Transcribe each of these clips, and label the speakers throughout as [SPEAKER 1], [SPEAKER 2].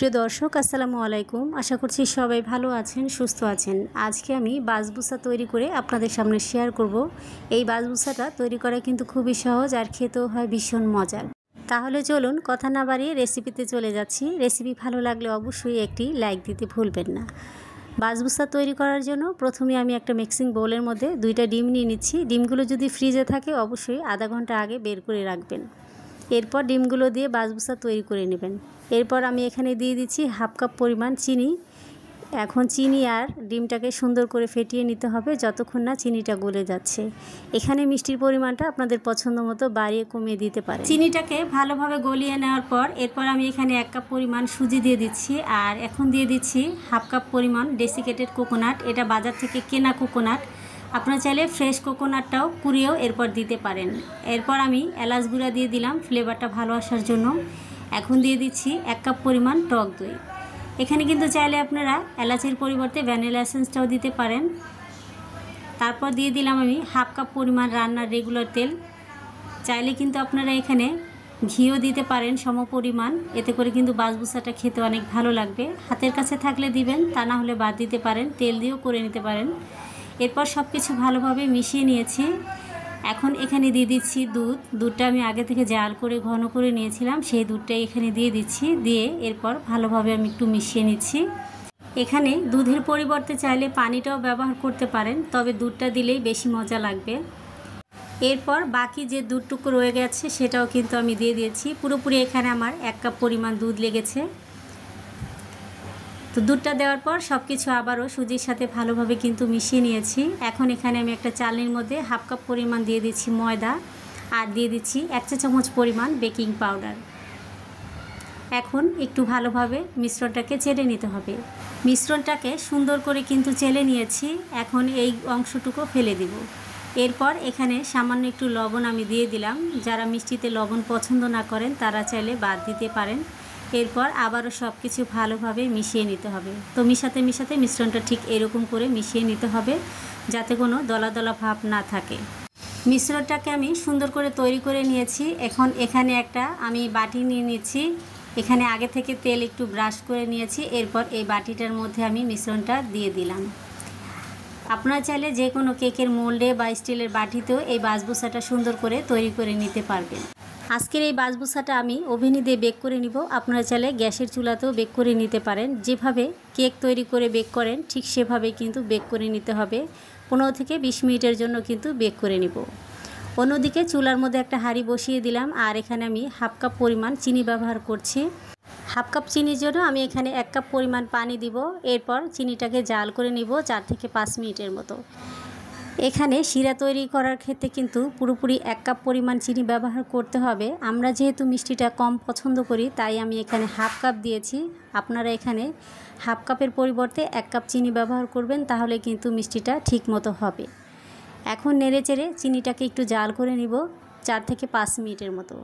[SPEAKER 1] প্রিয় দর্শক আসসালামু আলাইকুম। আশা করছি সবাই ভালো আছেন, সুস্থ আছেন। আজকে আমি বাসবুসা তৈরি করে আপনাদের সামনে শেয়ার করব। এই বাসবুসাটা তৈরি করা কিন্তু খুবই সহজ আর খেতেও হয় ভীষণ মজার। তাহলে চলুন কথা না বাড়িয়ে রেসিপিতে চলে যাচ্ছি। রেসিপি ভালো লাগলে অবশ্যই একটি লাইক দিতে ভুলবেন না। বাসবুসা তৈরি করার জন্য প্রথমে আমি একটা মিক্সিং বোলের মধ্যে 2টা ডিম নিয়ে নিচ্ছি। ডিমগুলো যদি ফ্রিজে থাকে অবশ্যই আধা ঘন্টা আগে বের করে রাখবেন। এরপর ডিমগুলো দিয়ে বাসবুসা তৈরি করে নেবেন। এরপর আমি এখানে দিয়ে দিচ্ছি হাফ কাপ পরিমাণ চিনি। এখন চিনি আর ডিমটাকে সুন্দর করে ফেটিয়ে নিতে হবে যতক্ষণ না চিনিটা গলে যাচ্ছে। এখানে মিষ্টির পরিমাণটা আপনাদের পছন্দ মতো বাড়িয়ে কমিয়ে দিতে পারেন। চিনিটাকে ভালোভাবে গলিয়ে নেওয়ার পর এরপর আমি এখানে 1 কাপ পরিমাণ সুজি দিয়ে দিচ্ছি। আর এখন দিয়ে দিচ্ছি হাফ কাপ পরিমাণ ডেসিকেটেড কোকোনাট। এটা বাজার থেকে কেনা কোকোনাট, আপনারা চাইলে ফ্রেশ কোকোনাটটাও কুড়িয়েও এরপর দিতে পারেন। এরপর আমি এলাচ গুঁড়া দিয়ে দিলাম ফ্লেভারটা ভালো আসার জন্য। এখন দিয়ে দিচ্ছি 1 কাপ পরিমাণ টক দই। এখানে কিন্তু চাইলে আপনারা এলাচের পরিবর্তে ভ্যানিলা এসেন্সটাও দিতে পারেন। তারপর দিয়ে দিলাম আমি হাফ কাপ পরিমাণ রান্নার রেগুলার তেল। চাইলে কিন্তু আপনারা এখানে ঘিও দিতে পারেন সম পরিমাণ, এতে করে কিন্তু বাসবুসাটা খেতে অনেক ভালো লাগবে। হাতের কাছে থাকলে দিবেন, তা না হলে বাদ দিতে পারেন, তেল দিয়েও করে নিতে পারেন। এরপর সব কিছু ভালোভাবে মিশিয়ে নিয়েছি। এখন এখানে দিয়ে দিচ্ছি দুধটা আমি আগে থেকে জাল করে ঘন করে নিয়েছিলাম, সেই দুধটাই এখানে দিয়ে দিচ্ছি। দিয়ে এরপর ভালোভাবে আমি একটু মিশিয়ে নিচ্ছি। এখানে দুধের পরিবর্তে চাইলে পানিটাও ব্যবহার করতে পারেন, তবে দুধটা দিলেই বেশি মজা লাগবে। এরপর বাকি যে দুধটুকু রয়ে গেছে সেটাও কিন্তু আমি দিয়ে দিয়েছি। পুরোপুরি এখানে আমার 1 কাপ পরিমাণ দুধ লেগেছে। তো দুধটা দেওয়ার পর সব কিছু আবারও সুজির সাথে ভালোভাবে কিন্তু মিশিয়ে নিয়েছি। এখন এখানে আমি একটা চালনির মধ্যে হাফ কাপ পরিমাণ দিয়ে দিচ্ছি ময়দা আর দিয়ে দিচ্ছি 1 চা চামচ পরিমাণ বেকিং পাউডার। এখন একটু ভালোভাবে মিশ্রণটাকে চেলে নিতে হবে। মিশ্রণটাকে সুন্দর করে কিন্তু চেলে নিয়েছি। এখন এই অংশটুকু ফেলে দিব। এরপর এখানে সামান্য একটু লবণ আমি দিয়ে দিলাম। যারা মিষ্টিতে লবণ পছন্দ না করেন তারা চাইলে বাদ দিতে পারেন। এরপর আবারও সব কিছু ভালোভাবে মিশিয়ে নিতে হবে। তো মিশাতে মিশাতে মিশ্রণটা ঠিক এরকম করে মিশিয়ে নিতে হবে, যাতে কোনো দলা দলা ভাব না থাকে। মিশ্রণটাকে আমি সুন্দর করে তৈরি করে নিয়েছি। এখন এখানে একটা আমি বাটি নিয়ে নিচ্ছি। এখানে আগে থেকে তেল একটু ব্রাশ করে নিয়েছি। এরপর এই বাটিটার মধ্যে আমি মিশ্রণটা দিয়ে দিলাম। আপনারা চাইলে যে কোনো কেকের মোল্ডে বা স্টিলের বাটিতেও এই বাসবুসাটা সুন্দর করে তৈরি করে নিতে পারবেন। আজকের এই বাসবুসাটা আমি ওভেনে দিয়ে বেক করে নিব। আপনারা চাইলে গ্যাসের চুলাতেও বেক করে নিতে পারেন। যেভাবে কেক তৈরি করে বেক করেন ঠিক সেভাবেই কিন্তু বেক করে নিতে হবে। 15 থেকে 20 মিনিটের জন্য কিন্তু বেক করে নিব। অন্যদিকে চুলার মধ্যে একটা হাঁড়ি বসিয়ে দিলাম আর এখানে আমি হাফ কাপ পরিমাণ চিনি ব্যবহার করছি। হাফ কাপ চিনির জন্য আমি এখানে 1 কাপ পরিমাণ পানি দিব। এরপর চিনিটাকে জাল করে নিব 4 থেকে 5 মিনিটের মতো। এখানে শিরা তৈরি করার ক্ষেত্রে কিন্তু পুরোপুরি 1 কাপ পরিমাণ চিনি ব্যবহার করতে হবে। আমরা যেহেতু মিষ্টিটা কম পছন্দ করি তাই আমি এখানে হাফ কাপ দিয়েছি। আপনারা এখানে হাফ কাপের পরিবর্তে 1 কাপ চিনি ব্যবহার করবেন, তাহলে কিন্তু মিষ্টিটা ঠিক মতো হবে। এখন নেড়েচেড়ে চিনিটাকে একটু জাল করে নিব 4 থেকে 5 মিনিটের মতো।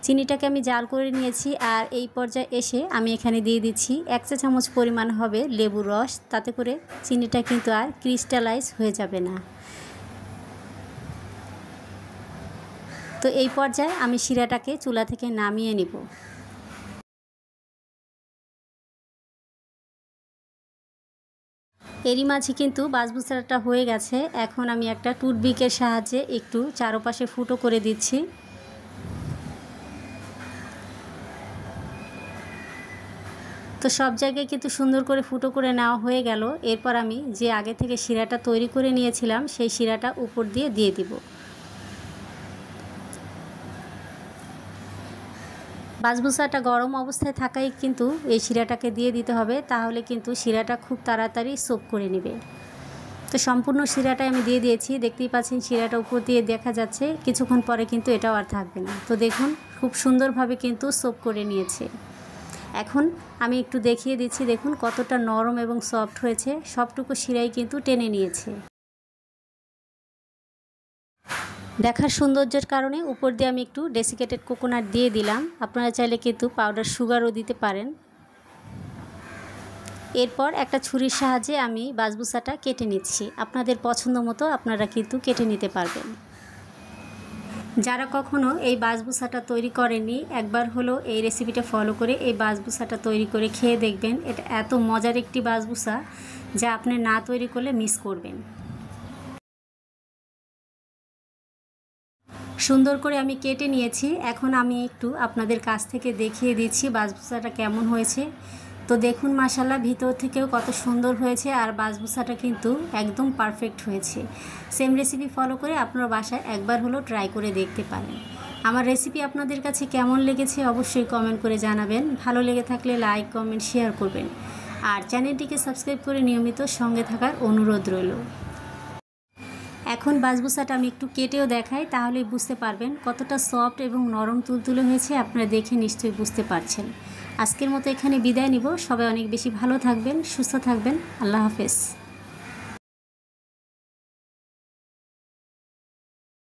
[SPEAKER 1] চিনিটাকে আমি জাল করে নিয়েছি আর এই পর্যায়ে এসে আমি এখানে দিয়ে দিচ্ছি 1 চা চামচ পরিমাণ হবে লেবুর রস। তাতে করে চিনিটা কিন্তু আর ক্রিস্টালাইজ হয়ে যাবে না। তো এই পর্যায়ে আমি শিরাটাকে চুলা থেকে নামিয়ে নিব। এরই মাঝে কিন্তু বাসবুসাটা হয়ে গেছে। এখন আমি একটা টুথপিকের সাহায্যে একটু চারপাশে ফুটো করে দিচ্ছি। তো সব জায়গায় কিন্তু সুন্দর করে ফুটো করে নেওয়া হয়ে গেল। এরপর আমি যে আগে থেকে শিরাটা তৈরি করে নিয়েছিলাম সেই শিরাটা উপর দিয়ে দিব। বাসবুসাটা গরম অবস্থায় থাকাই কিন্তু এই শিরাটাকে দিয়ে দিতে হবে, তাহলে কিন্তু শিরাটা খুব তাড়াতাড়ি সোক করে নেবে। তো সম্পূর্ণ শিরাটাই আমি দিয়ে দিয়েছি। দেখতেই পাচ্ছেন শিরাটা উপর দিয়ে দেখা যাচ্ছে। কিছুক্ষণ পরে কিন্তু এটাও আর থাকবে না। তো দেখুন খুব সুন্দরভাবে কিন্তু সোক করে নিয়েছে। এখন আমি একটু দেখিয়ে দিচ্ছি, দেখুন কতটা নরম এবং সফট হয়েছে। সবটুকু শিরাই কিন্তু টেনে নিয়েছে। দেখার সৌন্দর্যের কারণে উপর দিয়ে আমি একটু ডেসিকেটেড কোকোনাট দিয়ে দিলাম। আপনারা চাইলে কিন্তু পাউডার সুগারও দিতে পারেন। এরপর একটা ছুরির সাহায্যে আমি বাসবুসাটা কেটে নিচ্ছি। আপনাদের পছন্দ মতো আপনারা কিন্তু কেটে নিতে পারবেন। যারা কখনো এই বাসবুসাটা তৈরি করেনি একবার হলো এই রেসিপিটা ফলো করে এই বাসবুসাটা তৈরি করে খেয়ে দেখবেন। এটা এত মজার একটি বাসবুসা যা আপনি না তৈরি করলে মিস করবেন। সুন্দর করে আমি কেটে নিয়েছি। এখন আমি একটু আপনাদের কাছ থেকে দেখিয়ে দিচ্ছি বাসবুসাটা কেমন হয়েছে। তো দেখুন মাশাআল্লাহ ভিতর থেকেও কত সুন্দর হয়েছে আর বাসবুসাটা কিন্তু একদম পারফেক্ট হয়েছে। সেম রেসিপি ফলো করে আপনারা বাসায় একবার হলো ট্রাই করে দেখতে পারেন। আমার রেসিপি আপনাদের কাছে কেমন লেগেছে অবশ্যই কমেন্ট করে জানাবেন। ভালো লেগে থাকলে লাইক কমেন্ট শেয়ার করবেন আর চ্যানেলটিকে সাবস্ক্রাইব করে নিয়মিত সঙ্গে থাকার অনুরোধ রইল। এখন বাসবুসাটা আমি একটু কেটেও দেখাই, তাহলেই বুঝতে পারবেন কতটা সফট এবং নরম তুলতুলে হয়েছে। আপনারা দেখে নিশ্চয়ই বুঝতে পারছেন। আজকের মতো এখানে বিদায় নিব। সবাই অনেক বেশি ভালো থাকবেন, সুস্থ থাকবেন। আল্লাহ হাফেজ।